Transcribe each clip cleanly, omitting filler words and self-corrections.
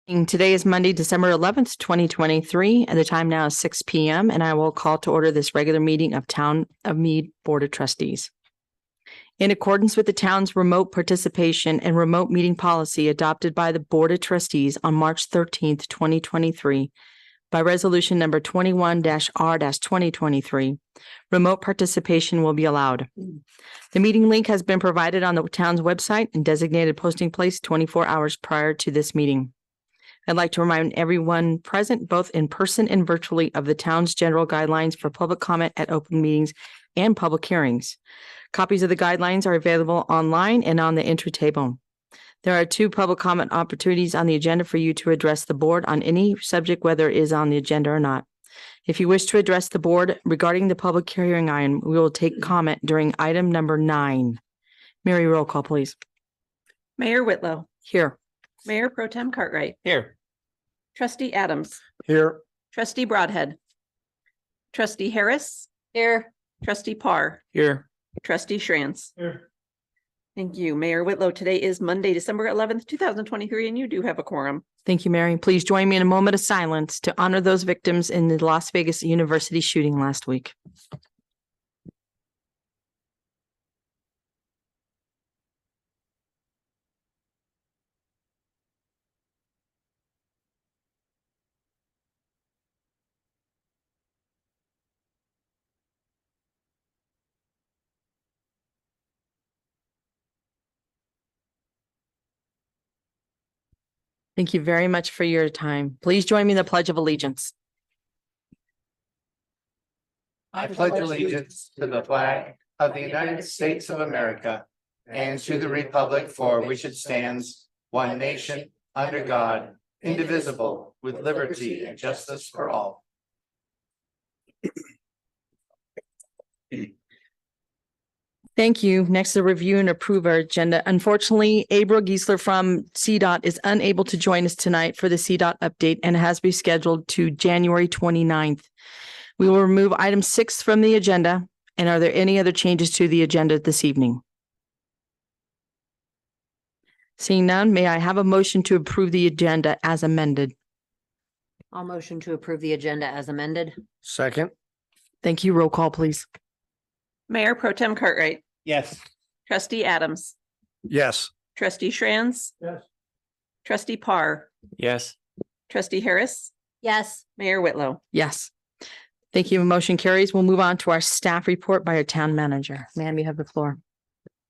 Today is Monday, December 11th, 2023, and the time now is 6 p.m. and I will call to order this regular meeting of Town of Mead Board of Trustees. In accordance with the town's remote participation and remote meeting policy adopted by the Board of Trustees on March 13th, 2023, by resolution number 21-R-2023, remote participation will be allowed. The meeting link has been provided on the town's website and designated posting place 24 hours prior to this meeting. I'd like to remind everyone present, both in person and virtually, of the town's general guidelines for public comment at open meetings and public hearings. Copies of the guidelines are available online and on the entry table. There are 2 public comment opportunities on the agenda for you to address the board on any subject, whether it is on the agenda or not. If you wish to address the board regarding the public hearing item, we will take comment during item number 9. Mary, roll call, please. Mayor Whitlow. Here. Mayor Pro Tem Cartwright. Here. Trustee Adams. Here. Trustee Broadhead. Trustee Harris. Here. Trustee Parr. Here. Trustee Schranz. Here. Thank you, Mayor Whitlow. Today is Monday, December 11th, 2023, and you do have a quorum. Thank you, Mary. Please join me in a moment of silence to honor those victims in the Las Vegas University shooting last week. Thank you very much for your time. Please join me in the Pledge of Allegiance. I pledge allegiance to the flag of the United States of America and to the republic for which it stands, one nation, under God, indivisible, with liberty and justice for all. Thank you. Next, to review and approve our agenda. Unfortunately, Abra Giesler from CDOT is unable to join us tonight for the CDOT update and has been scheduled to January 29th. We will remove item 6 from the agenda. And are there any other changes to the agenda this evening? Seeing none, may I have a motion to approve the agenda as amended? I'll motion to approve the agenda as amended. Second. Thank you. Roll call, please. Mayor Pro Tem Cartwright. Yes. Trustee Adams. Yes. Trustee Schranz. Yes. Trustee Parr. Yes. Trustee Harris. Yes. Mayor Whitlow. Yes. Thank you. Motion carries. We'll move on to our staff report by our town manager. Ma'am, you have the floor.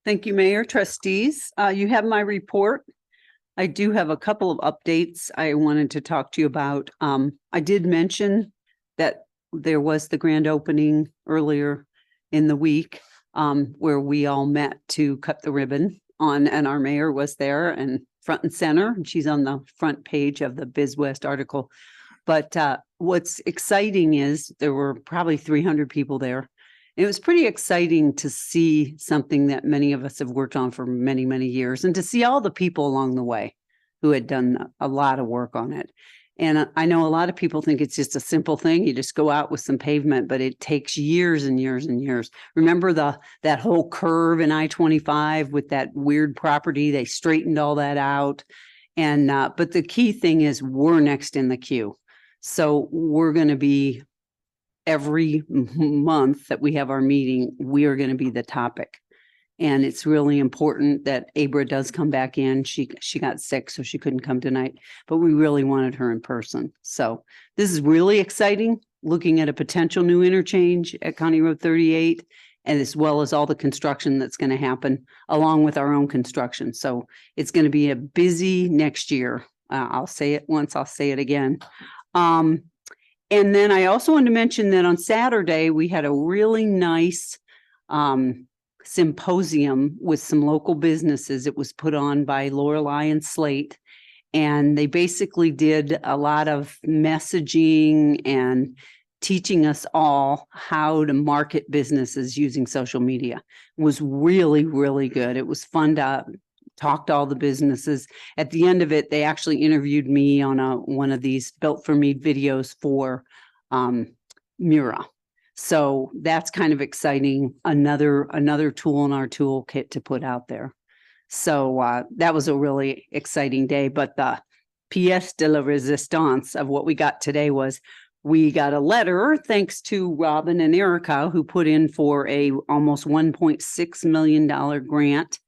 Thank you, Mayor, trustees. You have my report. I do have a couple of updates I wanted to talk to you about. I did mention that there was the grand opening earlier in the week where we all met to cut the ribbon on, and our mayor was there and front and center. And she's on the front page of the BizWest article. But what's exciting is there were probably 300 people there. It was pretty exciting to see something that many of us have worked on for many, many years, and to see all the people along the way who had done a lot of work on it. And I know a lot of people think it's just a simple thing. You just go out with some pavement, but it takes years and years and years. Remember that whole curve in I-25 with that weird property? They straightened all that out. And but the key thing is we're next in the queue. So we're going to be, every month that we have our meeting, we are going to be the topic. And it's really important that Abra does come back in. She got sick, so she couldn't come tonight, but we really wanted her in person. So this is really exciting, looking at a potential new interchange at County Road 38, and as well as all the construction that's going to happen along with our own construction. So it's going to be a busy next year. I'll say it once, I'll say it again. And then I also wanted to mention that on Saturday, we had a really nice symposium with some local businesses. It was put on by Lorelei and Slate, and they basically did a lot of messaging and teaching us all how to market businesses using social media. It was really, really good. It was fun to talk to all the businesses. At the end of it, they actually interviewed me on one of these Built for Me videos for Mura. So that's kind of exciting. Another tool in our toolkit to put out there. So that was a really exciting day. But the pièce de la résistance of what we got today was we got a letter, thanks to Robin and Erica, who put in for a almost $1.6 million grant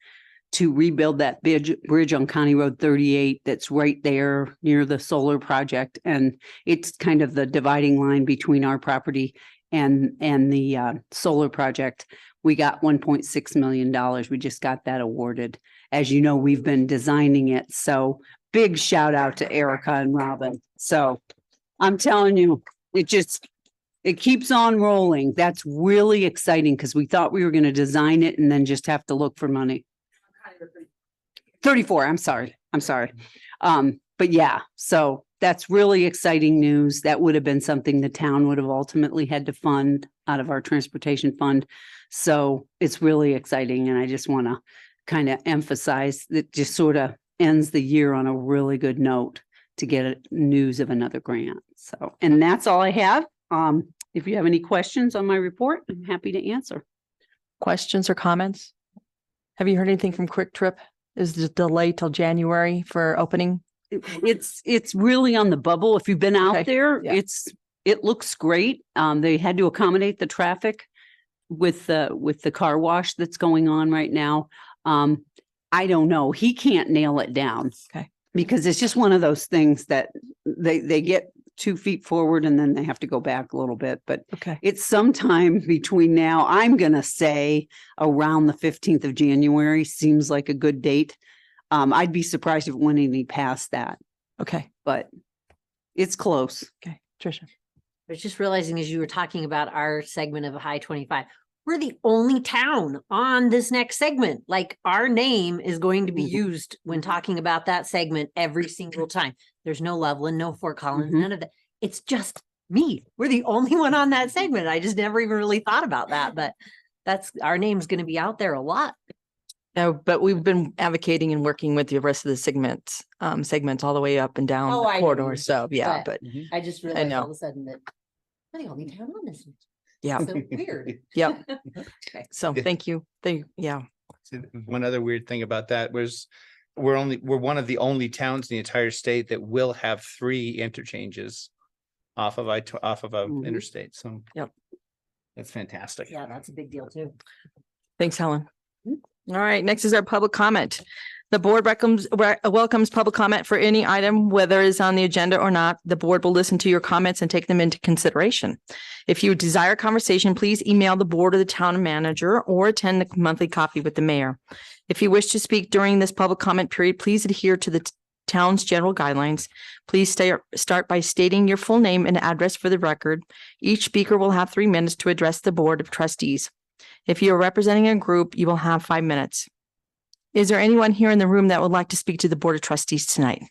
to rebuild that bridge on County Road 38 that's right there near the solar project. And it's kind of the dividing line between our property and the solar project. We got $1.6 million. We just got that awarded. As you know, we've been designing it. So big shout out to Erica and Robin. So I'm telling you, it keeps on rolling. That's really exciting because we thought we were going to design it and then just have to look for money. 34, I'm sorry. But yeah, so that's really exciting news. That would have been something the town would have ultimately had to fund out of our transportation fund. So it's really exciting. And I just want to kind of emphasize that just sort of ends the year on a really good note to get news of another grant. So, and that's all I have. If you have any questions on my report, I'm happy to answer. Questions or comments? Have you heard anything from Quick Trip? Is the delay till January for opening? It's really on the bubble. If you've been Okay. out there, Yeah. it looks great. They had to accommodate the traffic with the car wash that's going on right now. I don't know. He can't nail it down. Okay. Because it's just one of those things that they get 2 feet forward and then they have to go back a little bit. But Okay. it's sometime between now, I'm going to say around the 15th of January seems like a good date. I'd be surprised if it went any past that, Okay. but it's close. Okay. Tricia. I was just realizing as you were talking about our segment of High 25, we're the only town on this next segment. Like our name is going to be Mhm. used when talking about that segment every single time. There's no Loveland, no Fort Collins, Mhm. none of that. It's just me. We're the only one on that segment. I just never even really thought about that, but that's our name's going to be out there a lot. No, but we've been advocating and working with the rest of the segments all the way up and down Oh, the I corridor. know. So yeah, but I just I realized know. all of a sudden that we're the only town on this. yeah. So weird. Yep. Okay. So Yeah. thank you. Yeah. One other weird thing about that was we're one of the only towns in the entire state that will have 3 interchanges off of a Mhm. interstate. So Yep. that's fantastic. Yeah, that's a big deal too. Thanks, Helen. All right, next is our public comment. The board welcomes public comment for any item, whether it's on the agenda or not. The board will listen to your comments and take them into consideration. If you desire conversation, please email the board or the town manager or attend the monthly coffee with the mayor. If you wish to speak during this public comment period, please adhere to the town's general guidelines. Please start by stating your full name and address for the record. Each speaker will have 3 minutes to address the board of trustees. If you are representing a group, you will have 5 minutes. Is there anyone here in the room that would like to speak to the Board of Trustees tonight?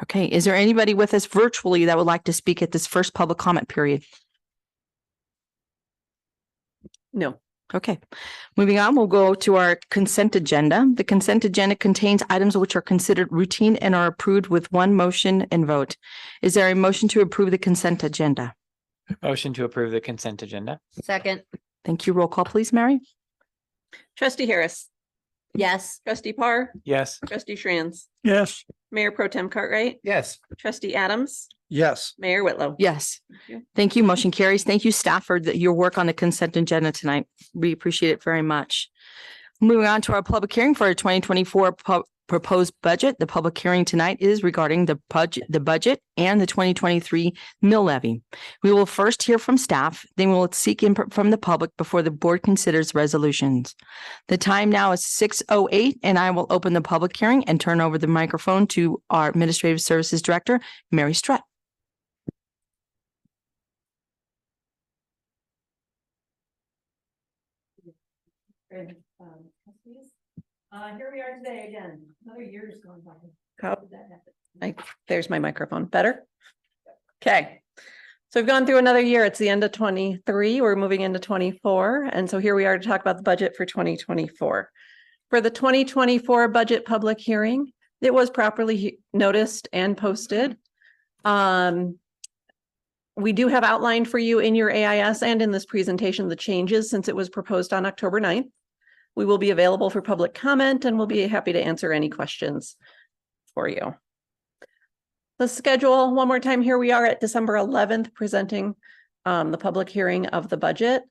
Okay, is there anybody with us virtually that would like to speak at this first public comment period? No. Okay, moving on, we'll go to our consent agenda. The consent agenda contains items which are considered routine and are approved with one motion and vote. Is there a motion to approve the consent agenda? Motion to approve the consent agenda. Second, Thank you. Roll call, please, Mary. Trustee Harris, yes. trustee Parr, Yes. trustee Franz, Yes. Mayor Pro Tem Cartwright, Yes. trustee Adams, Yes. Mayor Whitlow. Yes. you. Thank you. Motion carries. Thank you, staff, for your work on the consent agenda tonight. We appreciate it very much. Moving on to our public hearing for our 2024 proposed budget. The public hearing tonight is regarding the budget and the 2023 mill levy. We will first hear from staff, then we'll seek input from the public before the board considers resolutions. The time now is 6:08, and I will open the public hearing and turn over the microphone to our Administrative Services Director, Mary Strutt. Here we are today again. Another year is going by. Oh, there's my microphone. Better? Okay. So we've gone through another year. It's the end of 23. We're moving into 24. And so here we are to talk about the budget for 2024. For the 2024 budget public hearing, it was properly noticed and posted. We do have outlined for you in your AIS and in this presentation the changes since it was proposed on October 9th. We will be available for public comment and we'll be happy to answer any questions for you. The schedule, one more time, here we are at December 11th, presenting the public hearing of the budget.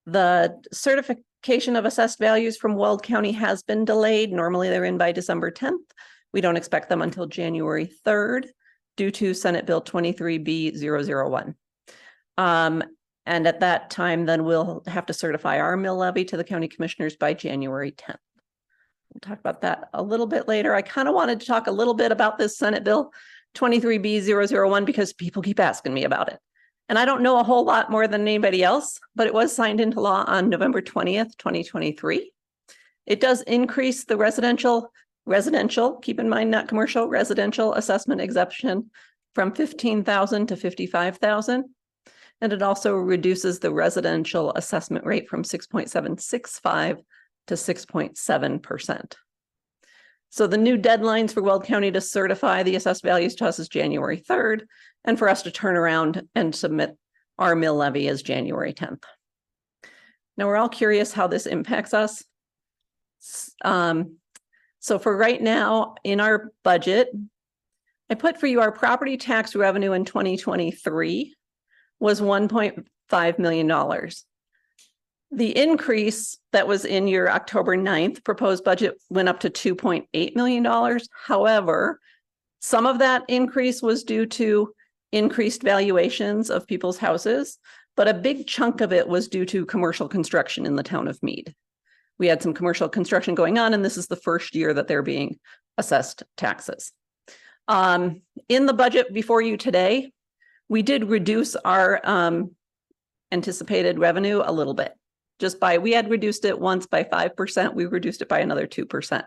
The certification of assessed values from Weld County has been delayed. Normally they're in by December 10th. We don't expect them until January 3rd due to Senate Bill 23B001. And at that time, then we'll have to certify our mill levy to the county commissioners by January 10th. We'll talk about that a little bit later. I kind of wanted to talk a little bit about this Senate Bill 23B001 because people keep asking me about it. And I don't know a whole lot more than anybody else, but it was signed into law on November 20th, 2023. It does increase the residential, keep in mind, not commercial, residential assessment exemption from 15,000 to 55,000. And it also reduces the residential assessment rate from 6.765 to 6.7%. So the new deadlines for Weld County to certify the assessed values to us is January 3rd, and for us to turn around and submit our mill levy is January 10th. Now we're all curious how this impacts us. So for right now in our budget, I put for you our property tax revenue in 2023 was $1.5 million. The increase that was in your October 9th proposed budget went up to $2.8 million. However, some of that increase was due to increased valuations of people's houses, but a big chunk of it was due to commercial construction in the town of Mead. We had some commercial construction going on, and this is the first year that they're being assessed taxes. In the budget before you today, we did reduce our anticipated revenue a little bit. We had reduced it once by 5%, we reduced it by another 2%.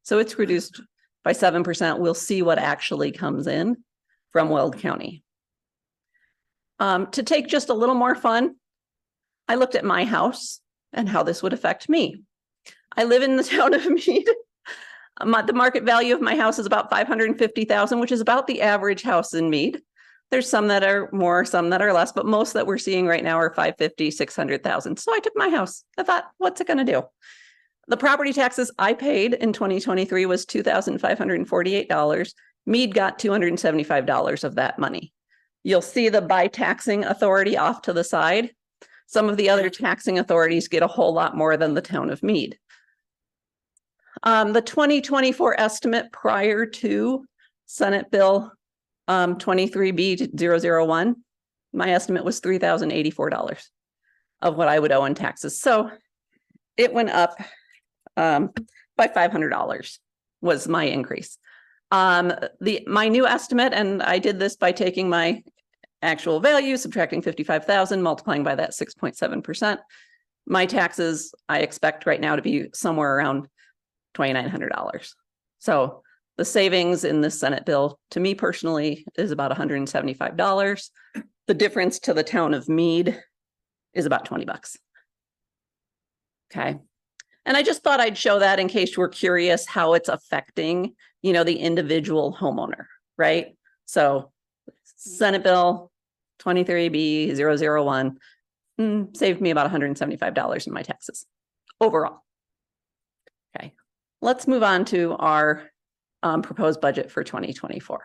So it's reduced by 7%. We'll see what actually comes in from Weld County. To take just a little more fun, I looked at my house and how this would affect me. I live in the town of Mead. The market value of my house is about $550,000, which is about the average house in Mead. There's some that are more, some that are less, but most that we're seeing right now are $550,000, $600,000. So I took my house. I thought, what's it going to do? The property taxes I paid in 2023 was $2,548. Mead got $275 of that money. You'll see the by taxing authority off to the side. Some of the other taxing authorities get a whole lot more than the town of Mead. The 2024 estimate prior to Senate Bill 23B001, my estimate was $3,084 of what I would owe in taxes. So it went up by $500 was my increase. My new estimate, and I did this by taking my actual value, subtracting 55,000, multiplying by that 6.7%. My taxes, I expect right now to be somewhere around $2,900. So the savings in this Senate bill, to me personally, is about $175. The difference to the town of Mead is about $20. Okay. And I just thought I'd show that in case you were curious how it's affecting, the individual homeowner, right? So Senate Bill 23B001 saved me about $175 in my taxes overall. Okay, let's move on to our proposed budget for 2024.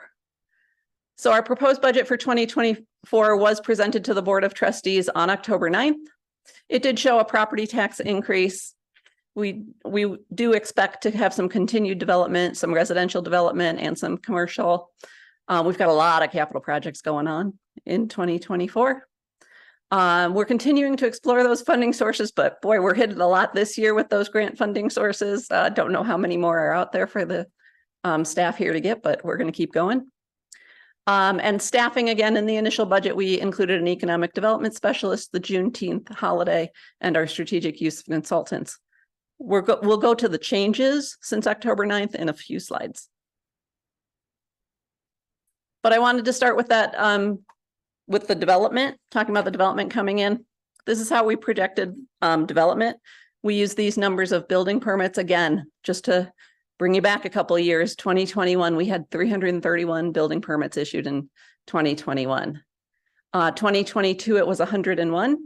So our proposed budget for 2024 was presented to the Board of Trustees on October 9th. It did show a property tax increase. We do expect to have some continued development, some residential development, and some commercial. We've got a lot of capital projects going on in 2024. We're continuing to explore those funding sources, but boy, we're hitting a lot this year with those grant funding sources. Don't know how many more are out there for the staff here to get, but we're going to keep going. And staffing, again, in the initial budget, we included an economic development specialist, the Juneteenth holiday, and our strategic use of consultants. We'll go to the changes since October 9th in a few slides. But I wanted to start with that, with the development, talking about the development coming in. This is how we projected development. We use these numbers of building permits again, just to bring you back a couple of years. 2021, we had 331 building permits issued in 2021. 2022, it was 101.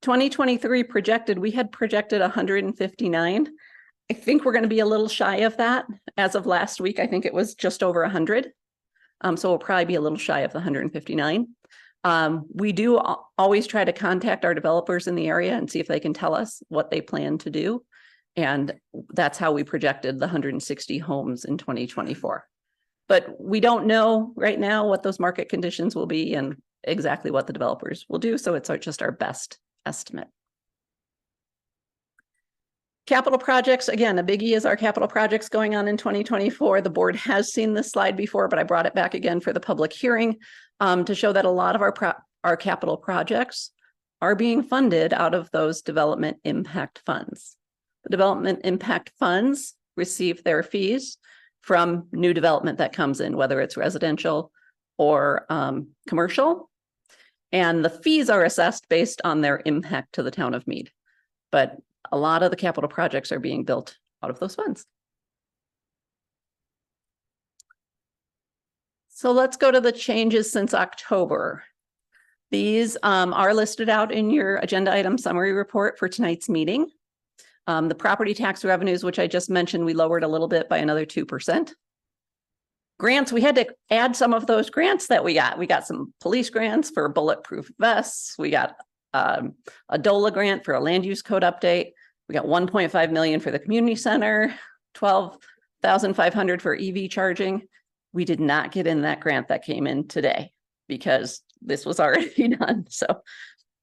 2023 projected, we had projected 159. I think we're going to be a little shy of that. As of last week, I think it was just over 100. So we'll probably be a little shy of the 159. We do always try to contact our developers in the area and see if they can tell us what they plan to do. And that's how we projected the 160 homes in 2024. But we don't know right now what those market conditions will be and exactly what the developers will do. So it's just our best estimate. Capital projects, again, a biggie is our capital projects going on in 2024. The board has seen this slide before, but I brought it back again for the public hearing to show that a lot of our capital projects are being funded out of those development impact funds. The development impact funds receive their fees from new development that comes in, whether it's residential or commercial. And the fees are assessed based on their impact to the town of Mead. But a lot of the capital projects are being built out of those funds. So let's go to the changes since October. These are listed out in your agenda item summary report for tonight's meeting. The property tax revenues, which I just mentioned, we lowered a little bit by another 2%. Grants, we had to add some of those grants that we got. We got some police grants for bulletproof vests. We got a DOLA grant for a land use code update. We got 1.5 million for the community center, 12,500 for EV charging. We did not get in that grant that came in today because this was already done. So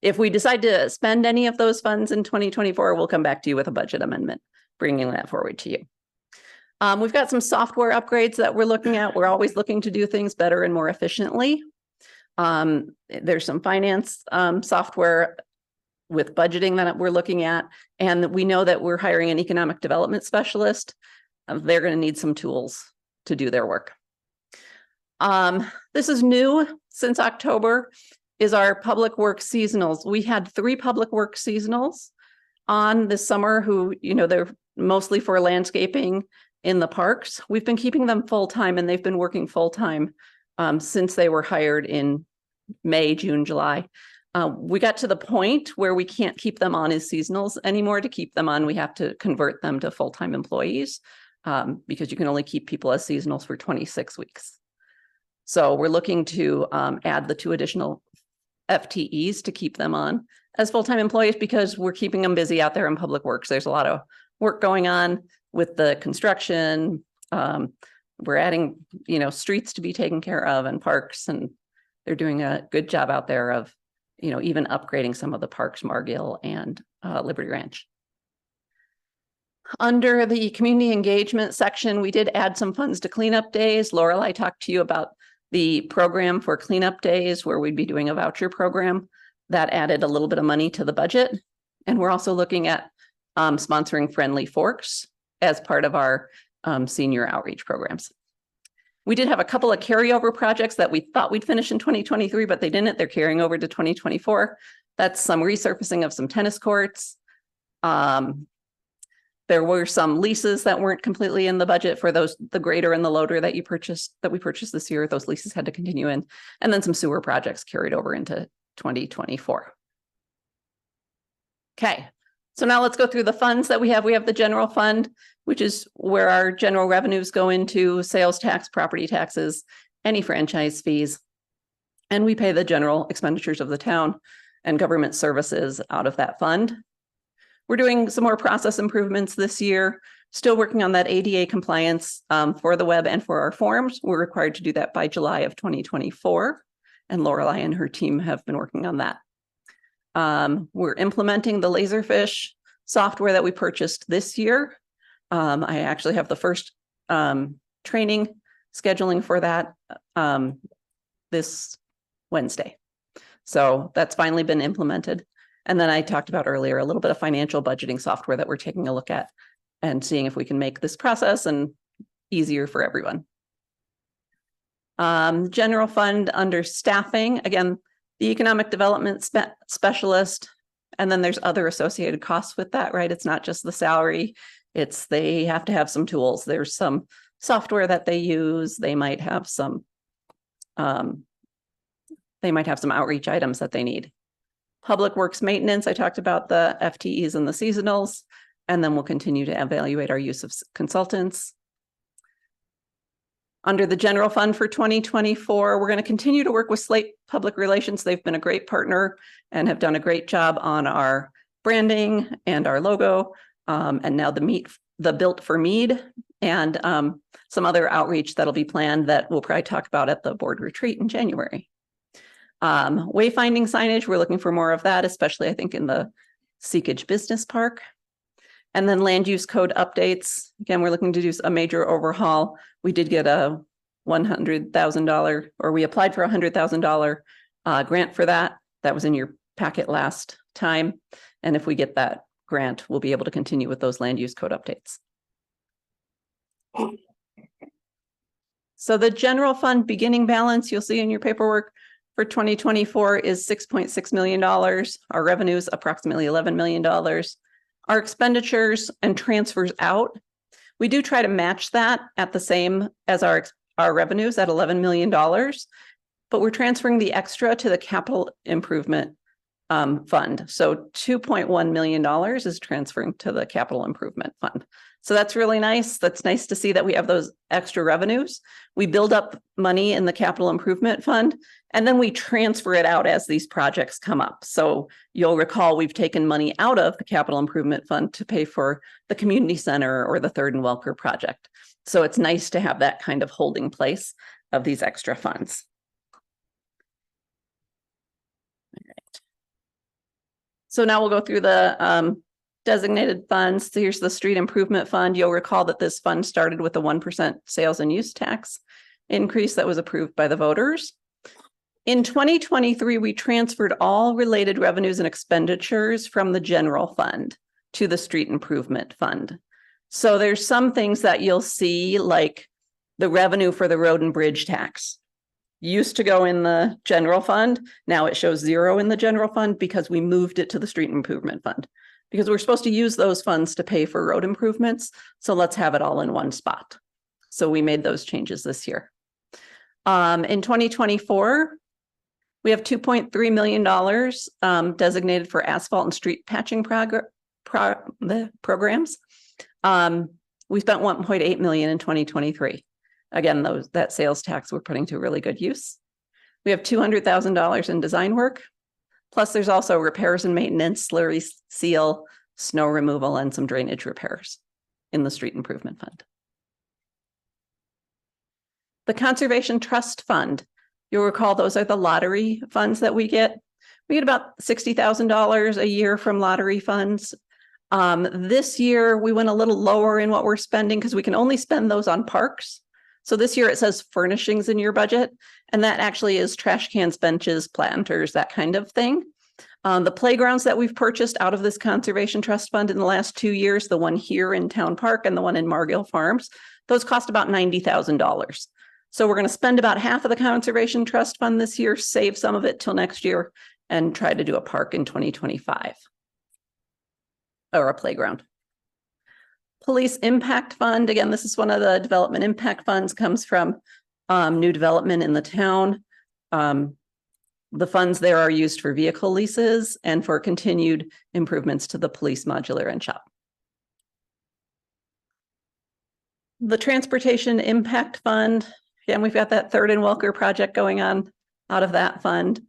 if we decide to spend any of those funds in 2024, we'll come back to you with a budget amendment, bringing that forward to you. We've got some software upgrades that we're looking at. We're always looking to do things better and more efficiently. There's some finance software with budgeting that we're looking at. And we know that we're hiring an economic development specialist. They're going to need some tools to do their work. This is new since October, is our public works seasonals. We had 3 public works seasonals on this summer who, they're mostly for landscaping in the parks. We've been keeping them full-time and they've been working full-time since they were hired in May, June, July. We got to the point where we can't keep them on as seasonals anymore. To keep them on, we have to convert them to full-time employees because you can only keep people as seasonals for 26 weeks. So we're looking to add the 2 additional FTEs to keep them on as full-time employees because we're keeping them busy out there in public works. There's a lot of work going on with the construction. We're adding, streets to be taken care of and parks, and they're doing a good job out there of, even upgrading some of the parks, Margill and Liberty Ranch. Under the community engagement section, we did add some funds to cleanup days. Lorelei talked to you about the program for cleanup days where we'd be doing a voucher program that added a little bit of money to the budget. And we're also looking at sponsoring Friendly Forks as part of our senior outreach programs. We did have a couple of carryover projects that we thought we'd finish in 2023, but they didn't. They're carrying over to 2024. That's some resurfacing of some tennis courts. There were some leases that weren't completely in the budget for those, the grader and the loader that we purchased this year. Those leases had to continue in, and then some sewer projects carried over into 2024. Okay, so now let's go through the funds that we have. We have the general fund, which is where our general revenues go into: sales tax, property taxes, any franchise fees. And we pay the general expenditures of the town and government services out of that fund. We're doing some more process improvements this year, still working on that ADA compliance for the web and for our forms. We're required to do that by July of 2024. And Lorelei and her team have been working on that. We're implementing the Laserfish software that we purchased this year. I actually have the first training scheduling for that this Wednesday. So that's finally been implemented. And then I talked about earlier, a little bit of financial budgeting software that we're taking a look at and seeing if we can make this process and easier for everyone. General fund under staffing, again, the economic development specialist, and then there's other associated costs with that, right? It's not just the salary, they have to have some tools. There's some software that they use. They might have some outreach items that they need. Public Works Maintenance, I talked about the FTEs and the seasonals, and then we'll continue to evaluate our use of consultants. Under the general fund for 2024, we're going to continue to work with Slate Public Relations. They've been a great partner and have done a great job on our branding and our logo. And now the Built for Mead and some other outreach that'll be planned that we'll probably talk about at the board retreat in January. Wayfinding signage, we're looking for more of that, especially I think in the Seekage Business Park. And then land use code updates. Again, we're looking to do a major overhaul. We did get a $100,000, or we applied for a $100,000 grant for that. That was in your packet last time. And if we get that grant, we'll be able to continue with those land use code updates. So the general fund beginning balance, you'll see in your paperwork for 2024 is $6.6 million. Our revenues approximately $11 million. Our expenditures and transfers out, we do try to match that at the same as our revenues at $11 million, but we're transferring the extra to the capital improvement fund. So $2.1 million is transferring to the capital improvement fund. So that's really nice. That's nice to see that we have those extra revenues. We build up money in the capital improvement fund, and then we transfer it out as these projects come up. So you'll recall we've taken money out of the capital improvement fund to pay for the community center or the Third and Welker project. So it's nice to have that kind of holding place of these extra funds. All right. So now we'll go through the designated funds. So here's the street improvement fund. You'll recall that this fund started with a 1% sales and use tax increase that was approved by the voters. In 2023, we transferred all related revenues and expenditures from the general fund to the street improvement fund. So there's some things that you'll see, like the revenue for the road and bridge tax used to go in the general fund. Now it shows zero in the general fund because we moved it to the street improvement fund, because we're supposed to use those funds to pay for road improvements. So let's have it all in one spot. So we made those changes this year. In 2024, we have $2.3 million designated for asphalt and street patching programs. We spent $1.8 million in 2023. Again, that sales tax we're putting to really good use. We have $200,000 in design work. Plus, there's also repairs and maintenance, slurry seal, snow removal, and some drainage repairs in the street improvement fund. The Conservation Trust Fund, you'll recall those are the lottery funds that we get. We get about $60,000 a year from lottery funds. This year, we went a little lower in what we're spending because we can only spend those on parks. So this year it says furnishings in your budget, and that actually is trash cans, benches, planters, that kind of thing. The playgrounds that we've purchased out of this Conservation Trust Fund in the last 2 years, the one here in Town Park and the one in Margill Farms, those cost about $90,000. So we're going to spend about half of the Conservation Trust Fund this year, save some of it till next year, and try to do a park in 2025. Or a playground. Police Impact Fund, again, this is one of the development impact funds, comes from new development in the town. The funds there are used for vehicle leases and for continued improvements to the police modular and shop. The Transportation Impact Fund, again, we've got that Third and Welker project going on out of that fund.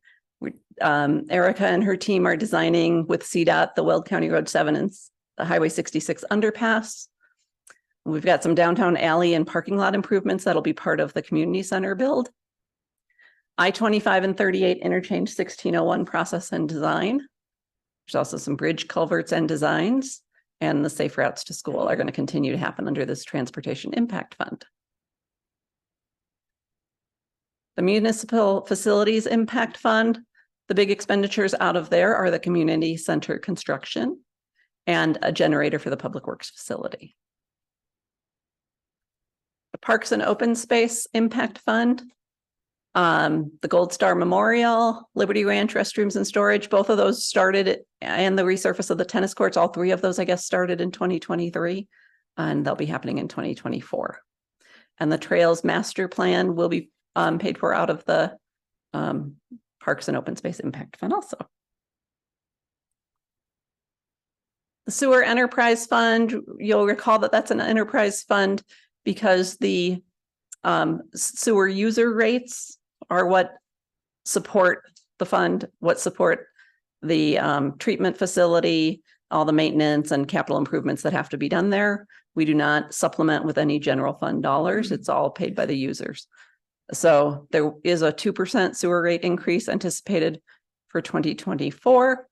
Erica and her team are designing with CDOT the Weld County Road 7 and the Highway 66 underpass. We've got some downtown alley and parking lot improvements that'll be part of the community center build. I-25 and 38 interchange 1601 process and design. There's also some bridge culverts and designs, and the safe routes to school are going to continue to happen under this Transportation Impact Fund. The Municipal Facilities Impact Fund, the big expenditures out of there are the community center construction and a generator for the Public Works facility. The Parks and Open Space Impact Fund, the Gold Star Memorial, Liberty Ranch restrooms and storage, both of those started, and the resurface of the tennis courts, all three of those, I guess, started in 2023, and they'll be happening in 2024. And the Trails Master Plan will be paid for out of the Parks and Open Space Impact Fund also. The sewer enterprise fund, you'll recall that that's an enterprise fund because the sewer user rates are what support the fund, what support the treatment facility, all the maintenance and capital improvements that have to be done there. We do not supplement with any general fund dollars. It's all paid by the users. So there is a 2% sewer rate increase anticipated for 2024.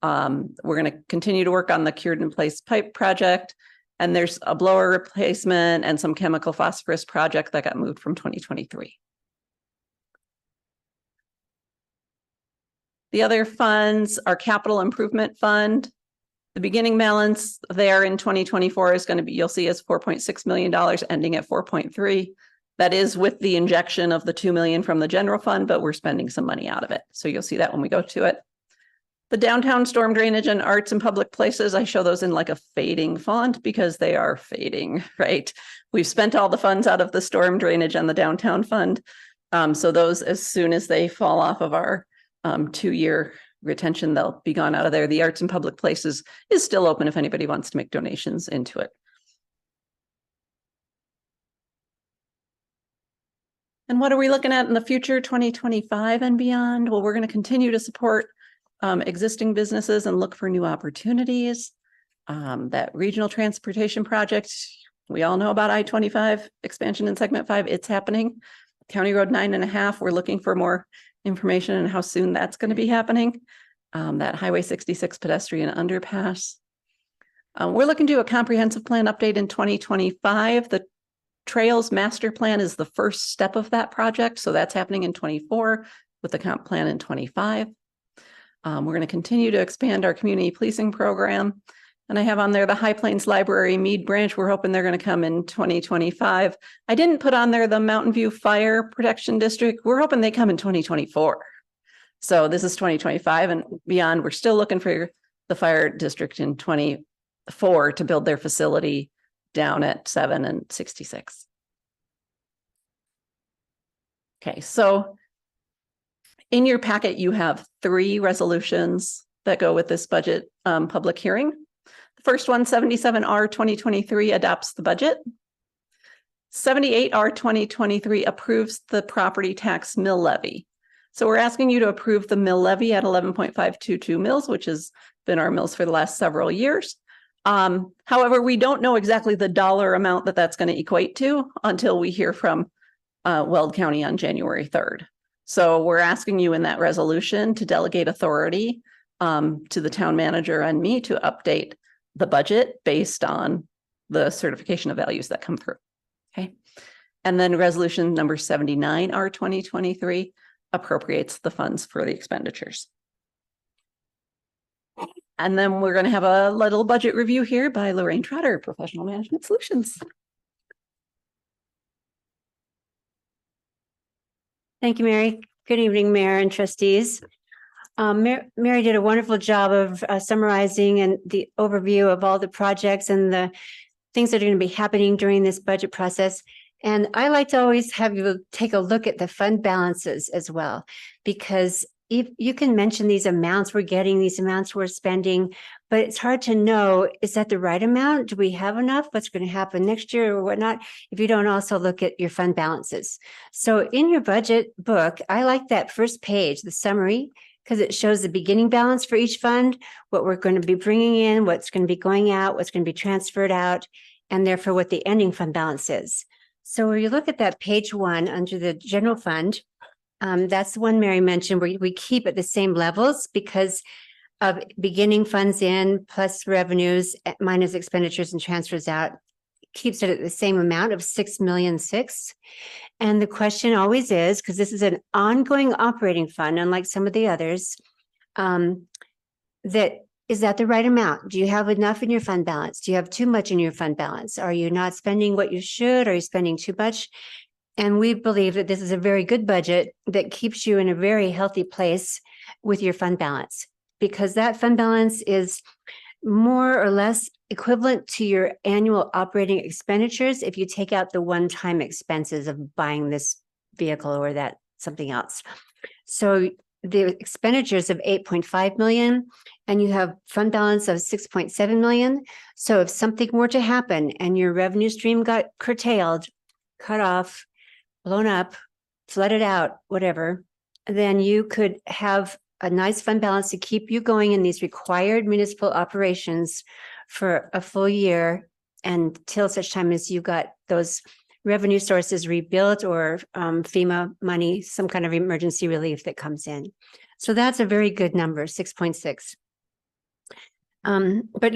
We're going to continue to work on the cured in place pipe project. And there's a blower replacement and some chemical phosphorus project that got moved from 2023. The other funds are capital improvement fund. The beginning balance there in 2024 is going to be, you'll see, is $4.6 million, ending at 4.3. That is with the injection of the 2 million from the general fund, but we're spending some money out of it. So you'll see that when we go to it. The downtown storm drainage and arts and public places, I show those in like a fading font because they are fading, right? We've spent all the funds out of the storm drainage and the downtown fund. So those, as soon as they fall off of our 2-year retention, they'll be gone out of there. The arts and public places is still open if anybody wants to make donations into it. And what are we looking at in the future, 2025 and beyond? Well, we're going to continue to support existing businesses and look for new opportunities. That regional transportation project, we all know about I-25 expansion in segment 5. It's happening. County Road 9.5, we're looking for more information on how soon that's going to be happening. That Highway 66 pedestrian underpass. We're looking to do a comprehensive plan update in 2025. The Trails Master Plan is the first step of that project. So that's happening in 24 with the comp plan in 25. We're going to continue to expand our community policing program. And I have on there the High Plains Library Mead branch. We're hoping they're going to come in 2025. I didn't put on there the Mountain View Fire Protection District. We're hoping they come in 2024. So this is 2025 and beyond. We're still looking for the fire district in 24 to build their facility down at 7 and 66. Okay, so in your packet, you have 3 resolutions that go with this budget public hearing. The first one, 77R 2023, adopts the budget. 78R 2023 approves the property tax mill levy. So we're asking you to approve the mill levy at 11.522 mils, which has been our mills for the last several years. However, we don't know exactly the dollar amount that that's going to equate to until we hear from Weld County on January 3rd. So we're asking you in that resolution to delegate authority to the town manager and me to update the budget based on the certification of values that come through. Okay. And then resolution number 79R 2023 appropriates the funds for the expenditures. And then we're going to have a little budget review here by Lorraine Trotter, Professional Management Solutions. Thank you, Mary. Good evening, Mayor and trustees. Mary did a wonderful job of summarizing and the overview of all the projects and the things that are going to be happening during this budget process. And I like to always have you take a look at the fund balances as well, because if you can mention these amounts we're getting, these amounts we're spending, but it's hard to know, is that the right amount? Do we have enough? What's going to happen next year or whatnot? If you don't also look at your fund balances. So in your budget book, I like that first page, the summary, because it shows the beginning balance for each fund, what we're going to be bringing in, what's going to be going out, what's going to be transferred out, and therefore what the ending fund balance is. So when you look at that page 1 under the general fund, that's the one Mary mentioned where we keep at the same levels because of beginning funds in plus revenues minus expenditures and transfers out, keeps it at the same amount of 6.6 million. And the question always is, because this is an ongoing operating fund, unlike some of the others, is that the right amount? Do you have enough in your fund balance? Do you have too much in your fund balance? Are you not spending what you should? Are you spending too much? And we believe that this is a very good budget that keeps you in a very healthy place with your fund balance, because that fund balance is more or less equivalent to your annual operating expenditures if you take out the one-time expenses of buying this vehicle or that something else. So the expenditures of 8.5 million and you have fund balance of 6.7 million. So if something were to happen and your revenue stream got curtailed, cut off, blown up, flooded out, whatever, then you could have a nice fund balance to keep you going in these required municipal operations for a full year until such time as you got those revenue sources rebuilt or FEMA money, some kind of emergency relief that comes in. So that's a very good number, 6.6. But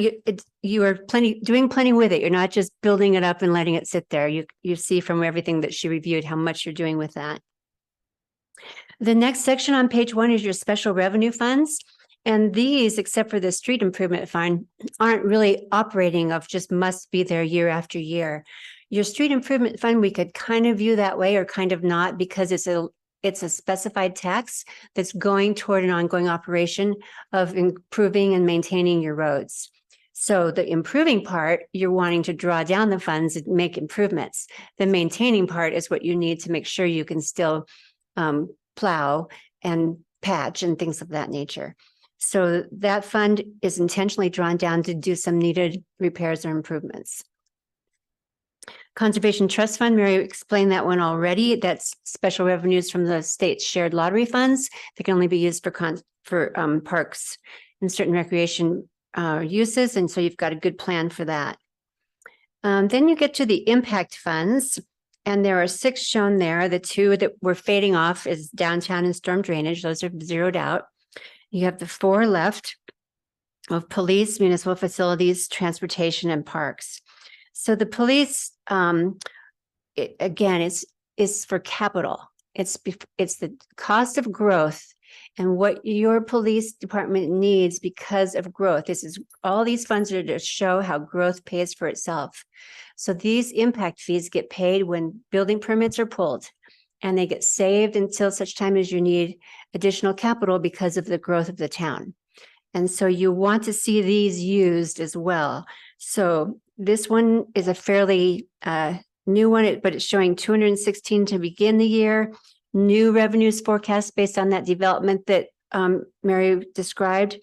you are doing plenty with it. You're not just building it up and letting it sit there. You see from everything that she reviewed how much you're doing with that. The next section on page 1 is your special revenue funds. And these, except for the street improvement fund, aren't really operating of just must be there year after year. Your street improvement fund, we could kind of view that way or kind of not, because it's a specified tax that's going toward an ongoing operation of improving and maintaining your roads. So the improving part, you're wanting to draw down the funds and make improvements. The maintaining part is what you need to make sure you can still plow and patch and things of that nature. So that fund is intentionally drawn down to do some needed repairs or improvements. Conservation Trust Fund, Mary explained that one already. That's special revenues from the state's shared lottery funds that can only be used for parks and certain recreation uses. And so you've got a good plan for that. Then you get to the impact funds, and there are 6 shown there. The 2 that were fading off is downtown and storm drainage. Those are zeroed out. You have the 4 left of police, municipal facilities, transportation, and parks. So the police, again, it's for capital. It's the cost of growth and what your police department needs because of growth. All these funds are to show how growth pays for itself. So these impact fees get paid when building permits are pulled, and they get saved until such time as you need additional capital because of the growth of the town. And so you want to see these used as well. So this one is a fairly new one, but it's showing 216 to begin the year. New revenues forecast based on that development that Mary described,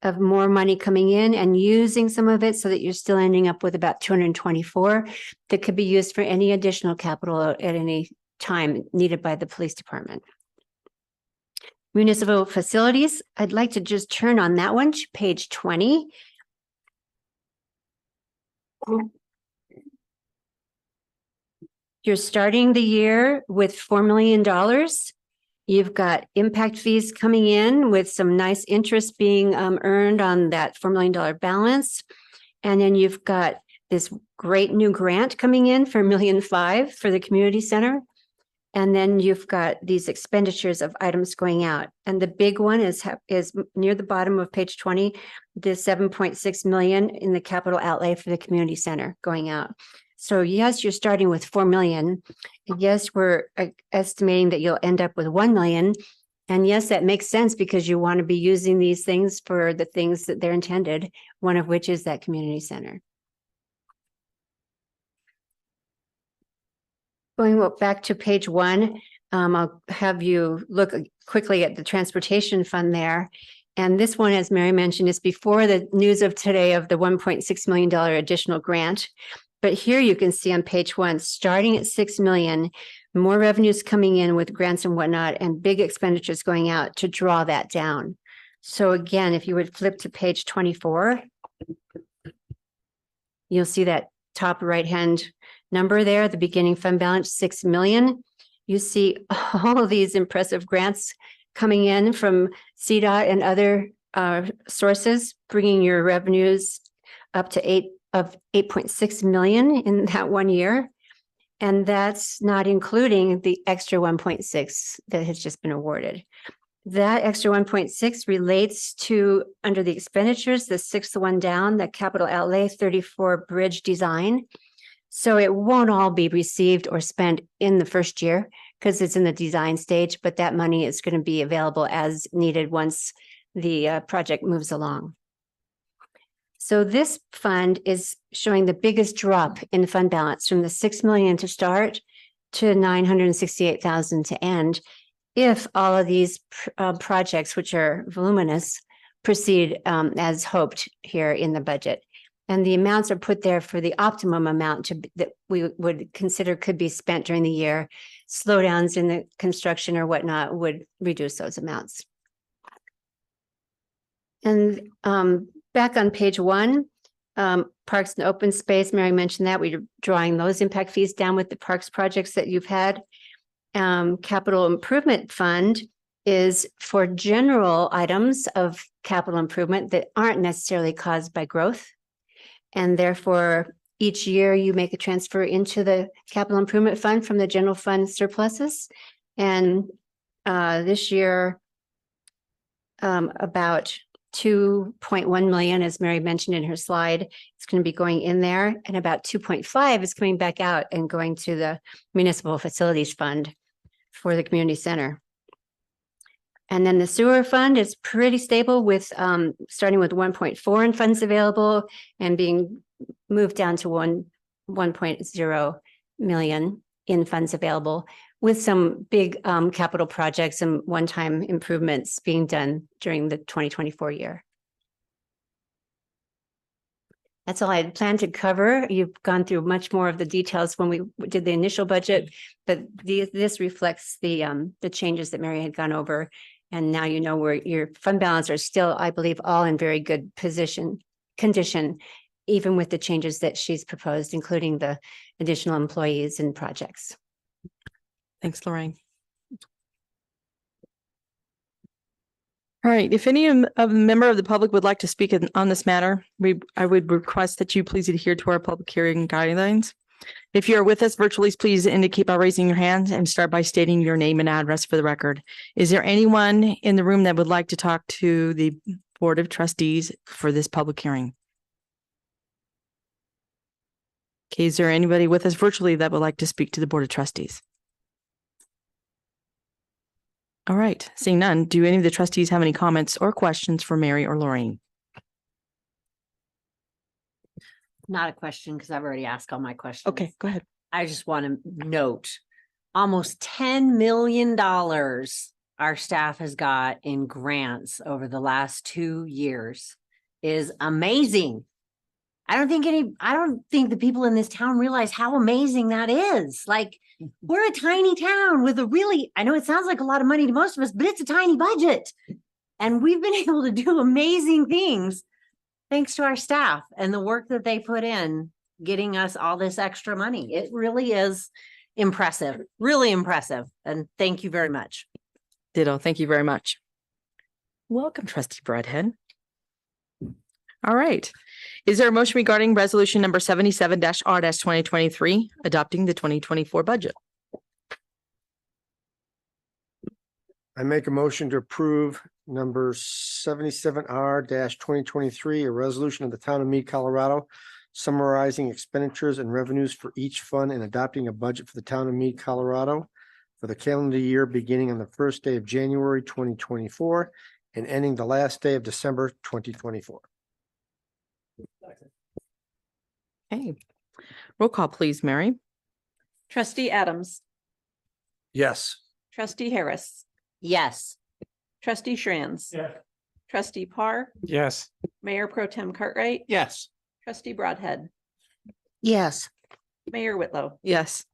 of more money coming in and using some of it so that you're still ending up with about 224 that could be used for any additional capital at any time needed by the police department. Municipal facilities, I'd like to just turn on that one to page 20. You're starting the year with $4 million. You've got impact fees coming in with some nice interest being earned on that $4 million balance. And then you've got this great new grant coming in for $1.5 million for the community center. And then you've got these expenditures of items going out. And the big one is near the bottom of page 20, the 7.6 million in the capital outlay for the community center going out. So yes, you're starting with 4 million. And yes, we're estimating that you'll end up with 1 million. And yes, that makes sense because you want to be using these things for the things that they're intended, one of which is that community center. Going back to page 1, I'll have you look quickly at the transportation fund there. And this one, as Mary mentioned, is before the news of today of the $1.6 million additional grant. But here you can see on page 1, starting at 6 million, more revenues coming in with grants and whatnot, and big expenditures going out to draw that down. So again, if you would flip to page 24, you'll see that top right-hand number there, the beginning fund balance, 6 million. You see all of these impressive grants coming in from CDOT and other sources, bringing your revenues up to 8.6 million in that 1 year. And that's not including the extra 1.6 that has just been awarded. That extra 1.6 relates to, under the expenditures, the 6th one down, the capital outlay 34 bridge design. So it won't all be received or spent in the first year because it's in the design stage, but that money is going to be available as needed once the project moves along. So this fund is showing the biggest drop in fund balance from the 6 million to start to 968,000 to end. if all of these projects, which are voluminous, proceed as hoped here in the budget. And the amounts are put there for the optimum amount that we would consider could be spent during the year. Slowdowns in the construction or whatnot would reduce those amounts. And back on page 1, parks and open space, Mary mentioned that we're drawing those impact fees down with the parks projects that you've had. Capital improvement fund is for general items of capital improvement that aren't necessarily caused by growth. And therefore, each year you make a transfer into the capital improvement fund from the general fund surpluses. And this year, about 2.1 million, as Mary mentioned in her slide, it's going to be going in there, and about 2.5 is coming back out and going to the municipal facilities fund for the community center. And then the sewer fund is pretty stable with starting with 1.4 in funds available and being moved down to 1.0 million in funds available, with some big capital projects and one-time improvements being done during the 2024 year. That's all I had planned to cover. You've gone through much more of the details when we did the initial budget, but this reflects the changes that Mary had gone over. And now you know where your fund balance are still, I believe, all in very good condition, even with the changes that she's proposed, including the additional employees and projects. Thanks, Lorraine. All right, if any of a member of the public would like to speak on this matter, I would request that you please adhere to our public hearing guidelines. If you are with us virtually, please indicate by raising your hand and start by stating your name and address for the record. Is there anyone in the room that would like to talk to the Board of Trustees for this public hearing? Okay, is there anybody with us virtually that would like to speak to the Board of Trustees? All right, seeing none, do any of the trustees have any comments or questions for Mary or Lorraine? Not a question, because I've already asked all my questions. Okay, go ahead. I just want to note, almost $10 million our staff has got in grants over the last 2 years is amazing. I don't think the people in this town realize how amazing that is. Like, we're a tiny town with I know it sounds like a lot of money to most of us, but it's a tiny budget. And we've been able to do amazing things thanks to our staff and the work that they put in getting us all this extra money. It really is impressive, really impressive. And thank you very much. Ditto. Thank you very much. Welcome, Trustee Broadhead. All right. Is there a motion regarding resolution number 77-R-2023, adopting the 2024 budget? I make a motion to approve number 77R-2023, a resolution of the town of Mead, Colorado, summarizing expenditures and revenues for each fund and adopting a budget for the town of Mead, Colorado for the calendar year beginning on the first day of January 2024 and ending the last day of December 2024. Okay. Roll call, please, Mary. Trustee Adams, Yes. trustee Harris, Yes. trustee Schranz. Yeah. Trustee Parr, Yes. Mayor Pro Tem Cartwright, Yes. trustee Broadhead, Yes. Mayor Whitlow. Yes.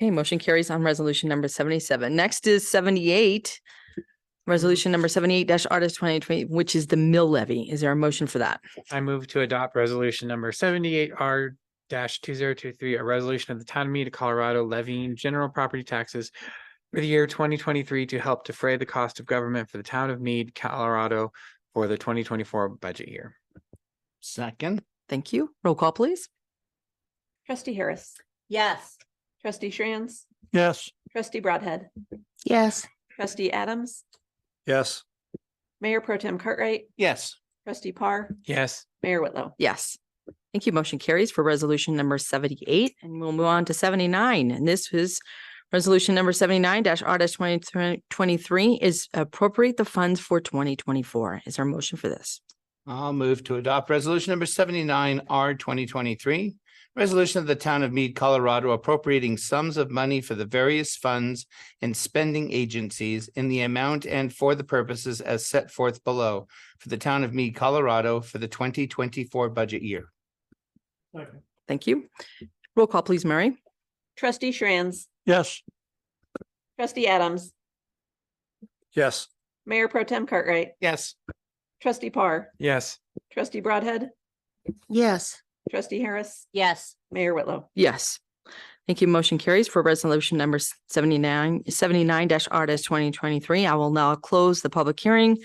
Okay, motion carries on resolution number 77. Next is 78. Resolution number 78-R-2020, which is the mill levy. Is there a motion for that? I move to adopt resolution number 78R-2023, a resolution of the town of Mead, Colorado, levying general property taxes for the year 2023 to help defray the cost of government for the town of Mead, Colorado for the 2024 budget year. Second. Thank you. Roll call, please. Trustee Harris, Yes. trustee Schranz, Yes. trustee Broadhead, Yes. trustee Adams, Yes. Mayor Pro Tem Cartwright, Yes. trustee Parr, Yes. Mayor Whitlow. Yes. Thank you. Motion carries for resolution number 78, and we'll move on to 79. And this is resolution number 79-R-2023 is appropriate the funds for 2024. Is there a motion for this? I'll move to adopt resolution number 79R 2023, Resolution of the Town of Mead, Colorado appropriating sums of money for the various funds and spending agencies in the amount and for the purposes as set forth below for the Town of Mead, Colorado for the 2024 budget year. Thank you. Roll call, please, Mary. Trustee Shranz, Yes. trustee Adams, Yes. Mayor Pro Tem Cartwright, Yes. trustee Parr, Yes. trustee Broadhead, Yes. trustee Harris, Yes. Mayor Whitlow. Yes. Thank you. Motion carries for resolution number 79-R-2023. I will now close the public hearing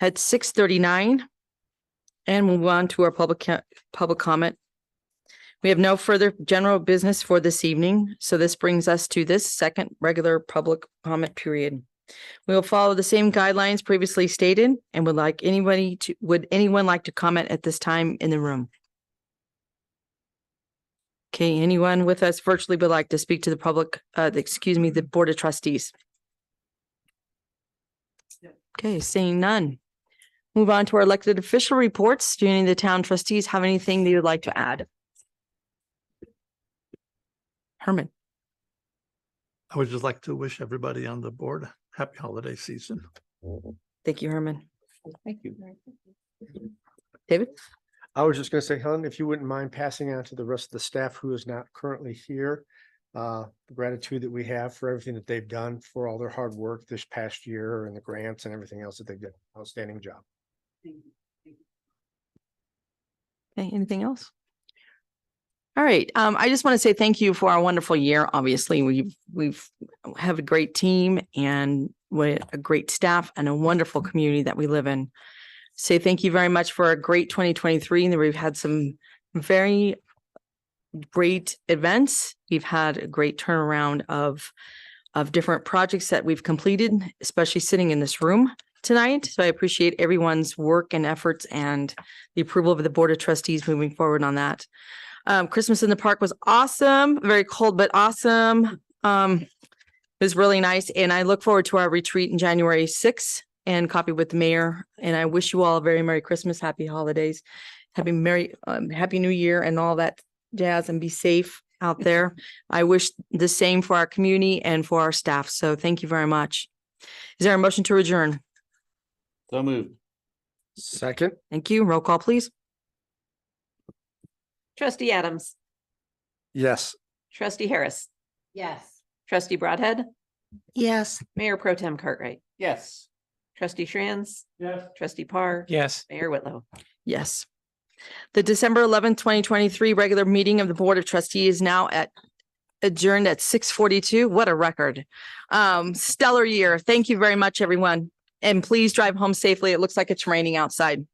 at 6:39 and move on to our public comment. We have no further general business for this evening, so this brings us to this second regular public comment period. We will follow the same guidelines previously stated and would anyone like to comment at this time in the room? Okay, anyone with us virtually would like to speak to the public, the Board of Trustees? Okay, seeing none. Move on to our elected official reports. Do any of the town trustees have anything they would like to add? Herman. I would just like to wish everybody on the board happy holiday season. Thank you, Herman. Thank you. David? I was just gonna say, Helen, if you wouldn't mind passing on to the rest of the staff who is not currently here, the gratitude that we have for everything that they've done for all their hard work this past year and the grants and everything else that they've done. Outstanding job. Okay, anything else? All right, I just want to say thank you for our wonderful year. Obviously, we've have a great team and with a great staff and a wonderful community that we live in. Say thank you very much for a great 2023, and we've had some very great events. We've had a great turnaround of different projects that we've completed, especially sitting in this room tonight. So I appreciate everyone's work and efforts and the approval of the Board of Trustees moving forward on that. Christmas in the park was awesome, very cold, but awesome. It was really nice. And I look forward to our retreat in January 6th and coffee with the mayor. And I wish you all a very Merry Christmas, Happy Holidays, Happy New Year and all that jazz, and be safe out there. I wish the same for our community and for our staff. So thank you very much. Is there a motion to adjourn? So moved. Second. Thank you. Roll call, please. Trustee Adams, Yes. trustee Harris, Yes. trustee Broadhead, Yes. Mayor Pro Tem Cartwright, Yes. trustee Shranz, trustee Parr, Yes. Mayor Whitlow. Yes. The December 11th, 2023 regular meeting of the Board of Trustees is now adjourned at 6:42. What a record. Stellar year. Thank you very much, everyone. And please drive home safely. It looks like it's raining outside.